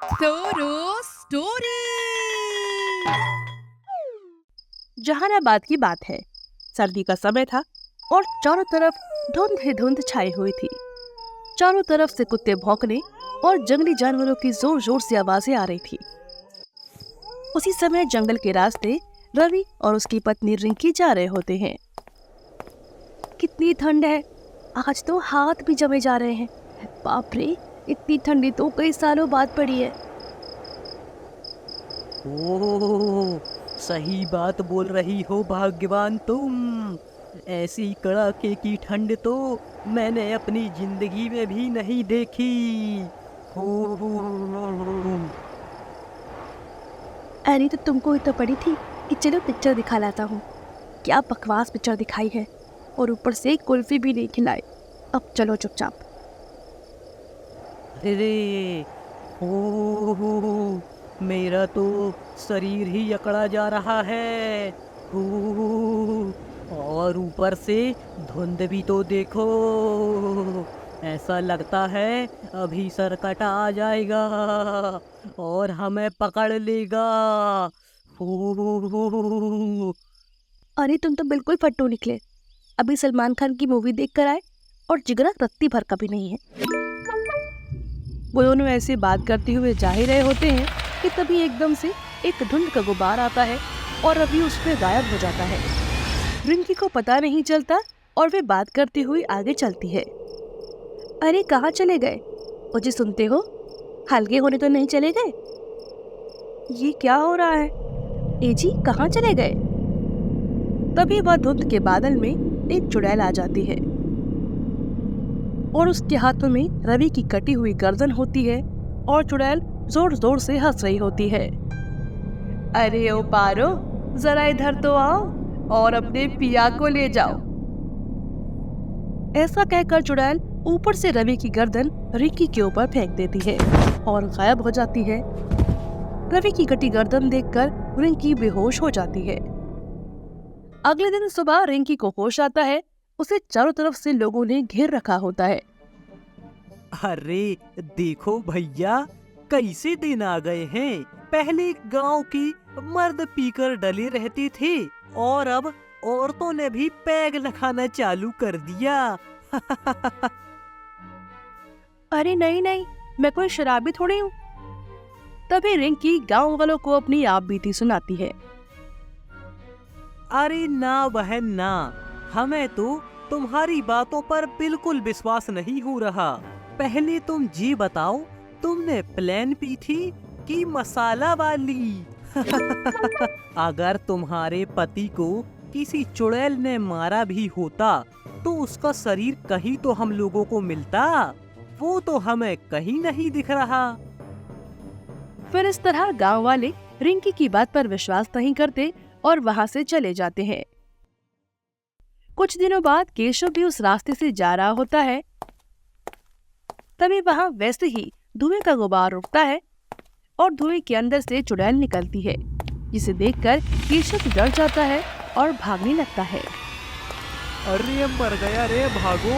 स्टोरो story. Jehanabad की बात है। सर्दी का समय था और चारों तरफ धुंध ही धुंध छाई हुई थी। चारों तरफ से कुत्ते भौंकने और जंगली जानवरों की जोर जोर से आवाजें आ रही थी। उसी समय जंगल के रास्ते रवि और उसकी पत्नी रिंकी जा रहे होते हैं। कितनी ठंड है, आज तो हाथ भी जमे जा रहे हैं। बाप रे, इतनी ठंडी तो कई सालों बाद पड़ी है। ओह, सही बात बोल रही हो भाग्यवान तुम। ऐसी कड़ाके की ठंड तो मैंने अपनी जिंदगी में भी नहीं देखी। ओह, अरे तो तुमको तो पड़ी थी कि चलो पिक्चर दिखा लाता हूँ। क्या बकवास पिक्चर दिखाई है, और ऊपर से कुल्फी भी नहीं खिलाई। अब चलो चुपचाप। अरे ओह, मेरा तो शरीर ही अकड़ा जा रहा है। ओह, और ऊपर से धुंध भी तो देखो। ऐसा लगता है अभी सरकट आ जाएगा और हमें पकड़ लेगा। ओह, अरे तुम तो बिल्कुल फट्टू निकले। अभी सलमान खान की मूवी देख कर आए और जिगरा रत्ती भर का भी नहीं है। वो दोनों ऐसे बात करते हुए जा ही रहे होते हैं कि तभी एकदम से एक धुंध का गुबार आता है और रवि उसमें गायब हो जाता है। रिंकी को पता नहीं चलता और वे बात करती हुई आगे चलती है। अरे कहाँ चले गए? मुझे सुनते हो? हल्के होने तो नहीं चले गए? ये क्या हो रहा है? ए जी, कहाँ चले गए? तभी वह धुंध के बादल में एक चुड़ैल आ जाती है और उसके हाथों में रवि की कटी हुई गर्दन होती है और चुड़ैल जोर जोर से हंस रही होती है। अरे ओ पारो, जरा इधर तो आओ और अपने पिया को ले जाओ। ऐसा कहकर चुड़ैल ऊपर से रवि की गर्दन रिंकी के ऊपर फेंक देती है और गायब हो जाती है। रवि की कटी गर्दन देखकर रिंकी बेहोश हो जाती है। अगले दिन सुबह रिंकी को होश आता है। उसे चारों तरफ से लोगों ने घेर रखा होता है। अरे देखो भैया, कैसे दिन आ गए हैं। पहले गांव की मर्द पीकर डले रहते थे और अब औरतों ने भी पैग लगाना चालू कर दिया। अरे नहीं नहीं, मैं कोई शराबी थोड़ी हूँ। तभी रिंकी गांव वालों को अपनी आप बीती सुनाती है। अरे ना बहन ना, हमें तो तुम्हारी बातों पर बिल्कुल विश्वास नहीं हो रहा। पहले तुम जी बताओ, तुमने प्लेन पी थी कि मसाला वाली? अगर तुम्हारे पति को किसी चुड़ैल ने मारा भी होता तो उसका शरीर कहीं तो हम लोगों को मिलता। वो तो हमें कहीं नहीं दिख रहा। फिर इस तरह गांव वाले रिंकी की बात पर विश्वास नहीं करते और वहां से चले जाते हैं। कुछ दिनों बाद केशव भी उस रास्ते से जा रहा होता है। तभी वहां वैसे ही धुएं का गुबार उठता है और धुएं के अंदर से चुड़ैल निकलती है, जिसे देखकर केशव डर जाता है और भागने लगता है। अरे मर गया रे, भागो,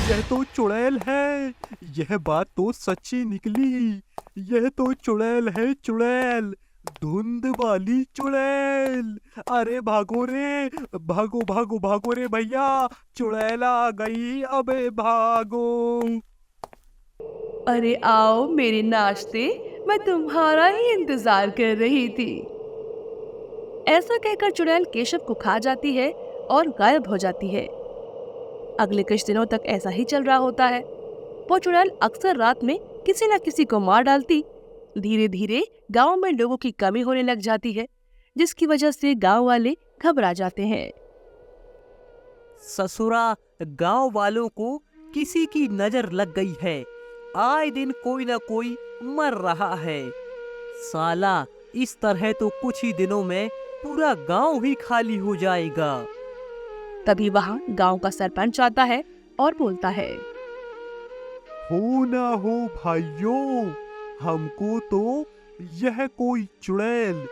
यह तो चुड़ैल है। यह बात तो सच्ची निकली। यह तो चुड़ैल है, चुड़ैल, धुंध वाली चुड़ैल। अरे भागो रे, भागो भागो भागो रे भैया, चुड़ैल आ गई, अबे भागो। अरे आओ मेरे नाश्ते, मैं तुम्हारा ही इंतजार कर रही थी। ऐसा कहकर चुड़ैल केशव को खा जाती है और गायब हो जाती है। अगले कुछ दिनों तक ऐसा ही चल रहा होता है। वो चुड़ैल अक्सर रात में किसी न किसी को मार डालती। धीरे धीरे गांव में लोगों की कमी होने लग जाती है, जिसकी वजह से गांव वाले घबरा जाते हैं। ससुरा, गांव वालों को किसी की नजर लग गई है। आए दिन कोई ना कोई मर रहा है। साला, इस तरह तो कुछ ही दिनों में पूरा गांव ही खाली हो जाएगा। तभी वहाँ गांव का सरपंच आता है और बोलता है, हो ना हो भाइयों, हमको तो यह कोई चुड़ैल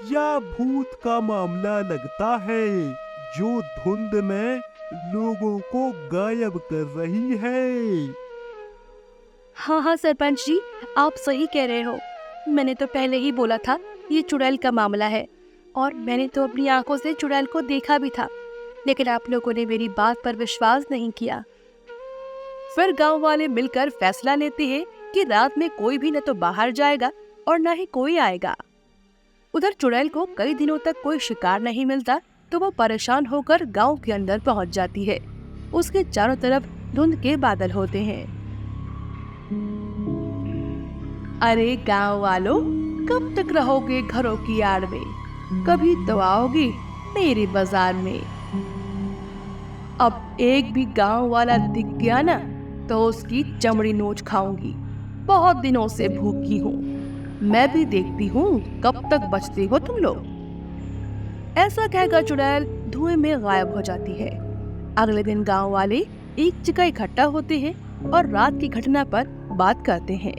या भूत का मामला लगता है, जो धुंध में लोगों को गायब कर रही है। हाँ हाँ सरपंच जी, आप सही कह रहे हो। मैंने तो पहले ही बोला था ये चुड़ैल का मामला है, और मैंने तो अपनी आंखों से चुड़ैल को देखा भी था, लेकिन आप लोगों ने मेरी बात पर विश्वास नहीं किया। फिर गांव वाले मिलकर फैसला लेते हैं कि रात में कोई भी न तो बाहर जाएगा और न ही कोई आएगा। उधर चुड़ैल को कई दिनों तक कोई शिकार नहीं मिलता, तो वो परेशान होकर गांव के अंदर पहुंच जाती है। उसके चारों तरफ धुंध के बादल होते हैं। अरे गांव वालों, कब तक रहोगे घरों की आड़ में? कभी तो आओगी मेरे बाजार में। अब एक भी गांव वाला दिख गया ना तो उसकी चमड़ी नोच खाऊंगी। बहुत दिनों से भूखी हूँ, मैं भी देखती हूँ कब तक बचते हो तुम लोग। ऐसा कहकर चुड़ैल धुएं में गायब हो जाती है। अगले दिन गांव वाले एक जगह इकट्ठा होते हैं और रात की घटना पर बात करते हैं।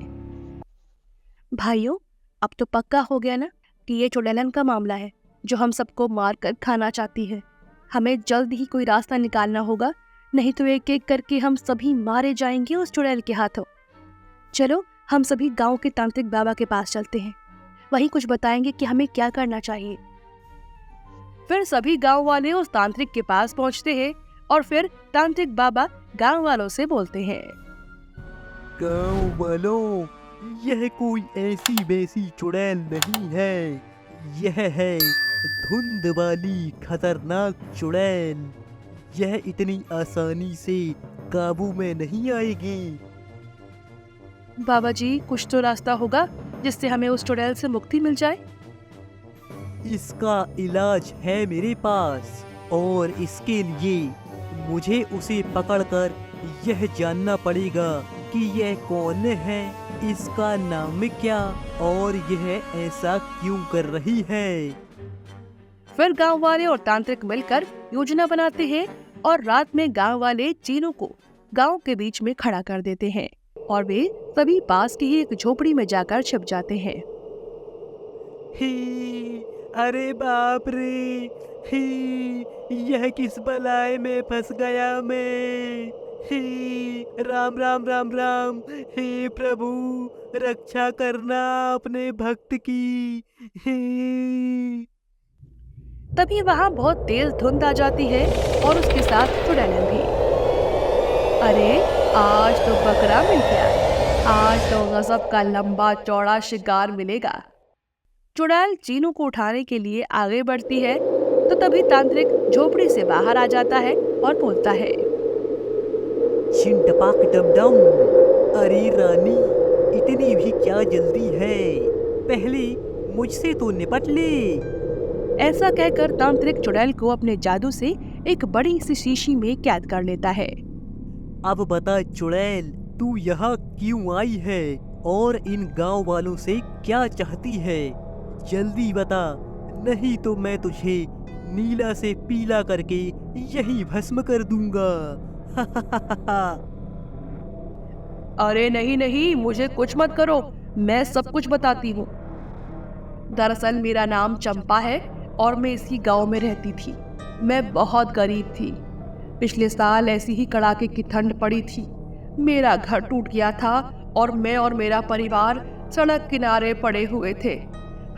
भाइयों, अब तो पक्का हो गया ना कि ये चुड़ैलन का मामला है जो हम सबको मार कर खाना चाहती है। हमें जल्द ही कोई रास्ता निकालना होगा, नहीं तो एक एक करके हम सभी मारे जाएंगे उस चुड़ैल के हाथों। चलो हम सभी गांव के तांत्रिक बाबा के पास चलते हैं, वही कुछ बताएंगे कि हमें क्या करना चाहिए। फिर सभी गांव वाले उस तांत्रिक के पास पहुंचते हैं और फिर तांत्रिक बाबा गांव वालों से बोलते हैं। गाँव वालों, यह कोई ऐसी वैसी चुड़ैल नहीं है, यह है धुंध वाली खतरनाक चुड़ैल। यह इतनी आसानी से काबू में नहीं आएगी। बाबा जी, कुछ तो रास्ता होगा जिससे हमें उस चुड़ैल से मुक्ति मिल जाए। इसका इलाज है मेरे पास, और इसके लिए मुझे उसे पकड़कर यह जानना पड़ेगा कि यह कौन है, इसका नाम क्या, और यह ऐसा क्यों कर रही है। फिर गांव वाले और तांत्रिक मिलकर योजना बनाते हैं और रात में गांव वाले चीनों को गांव के बीच में खड़ा कर देते हैं और वे सभी पास की ही एक झोपड़ी में जाकर छिप जाते हैं। ही, अरे बाप रे, ही, यह किस बलाए में फंस गया मैं। ही, राम राम राम राम, हे प्रभु रक्षा करना अपने भक्त की। ही। तभी वहाँ बहुत तेज धुंध आ जाती है और उसके साथ चुड़ैलन भी। अरे आज तो बकरा मिल गया, आज तो गजब का लंबा चौड़ा शिकार मिलेगा। चुड़ैल चीनू को उठाने के लिए आगे बढ़ती है तो तभी तांत्रिक झोपड़ी से बाहर आ जाता है और बोलता है। छिंटपाक डमडम, अरे रानी, इतनी भी क्या जल्दी है, पहले मुझसे तो निपट ले। ऐसा कहकर तांत्रिक चुड़ैल को अपने जादू से एक बड़ी सी शीशी में कैद कर लेता है। अब बता चुड़ैल, तू यहाँ क्यों आई है और इन गांव वालों से क्या चाहती है? जल्दी बता, नहीं तो मैं तुझे नीला से पीला करके यही भस्म कर दूंगा। अरे नहीं नहीं, मुझे कुछ मत करो, मैं सब कुछ बताती हूँ। दरअसल मेरा नाम चंपा है और मैं इसी गांव में रहती थी। मैं बहुत गरीब थी। पिछले साल ऐसी ही कड़ाके की ठंड पड़ी थी। मेरा घर टूट गया था और मैं और मेरा परिवार सड़क किनारे पड़े हुए थे।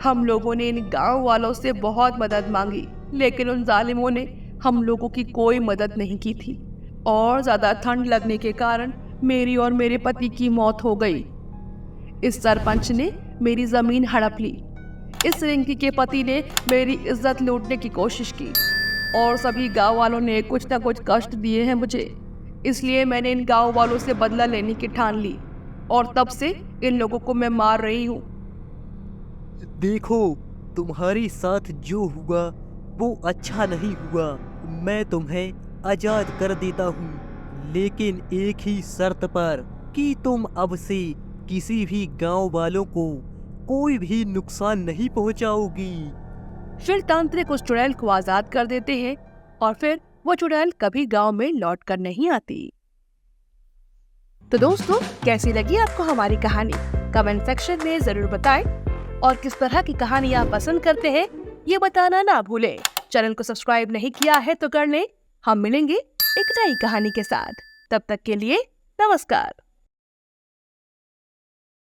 हम लोगों ने इन गांव वालों से बहुत मदद मांगी, लेकिन उन जालिमों ने हम लोगों की कोई मदद नहीं की थी और ज्यादा ठंड लगने के कारण मेरी और मेरे पति की मौत हो गई। इस सरपंच ने मेरी जमीन हड़प ली। इस रिंकी के पति ने मेरी इज्जत लूटने की कोशिश की और सभी गांव वालों ने कुछ न कुछ कष्ट दिए हैं मुझे। इसलिए मैंने इन गांव वालों से बदला लेने की ठान ली और तब से इन लोगों को मैं मार रही हूँ। देखो, तुम्हारे साथ जो हुआ वो अच्छा नहीं हुआ। मैं तुम्हें आजाद कर देता हूँ, लेकिन एक ही शर्त पर कि तुम अब से किसी भी गांव वालों को कोई भी नुकसान नहीं पहुंचाओगी। फिर तांत्रिक उस चुड़ैल को आजाद कर देते हैं और फिर वो चुड़ैल कभी गांव में लौट कर नहीं आती। तो दोस्तों, कैसी लगी आपको हमारी कहानी? कमेंट सेक्शन में जरूर बताएं और किस तरह की कहानी आप पसंद करते हैं ये बताना ना भूलें। चैनल को सब्सक्राइब नहीं किया है तो कर लें। हम मिलेंगे एक नई कहानी के साथ। तब तक के लिए नमस्कार।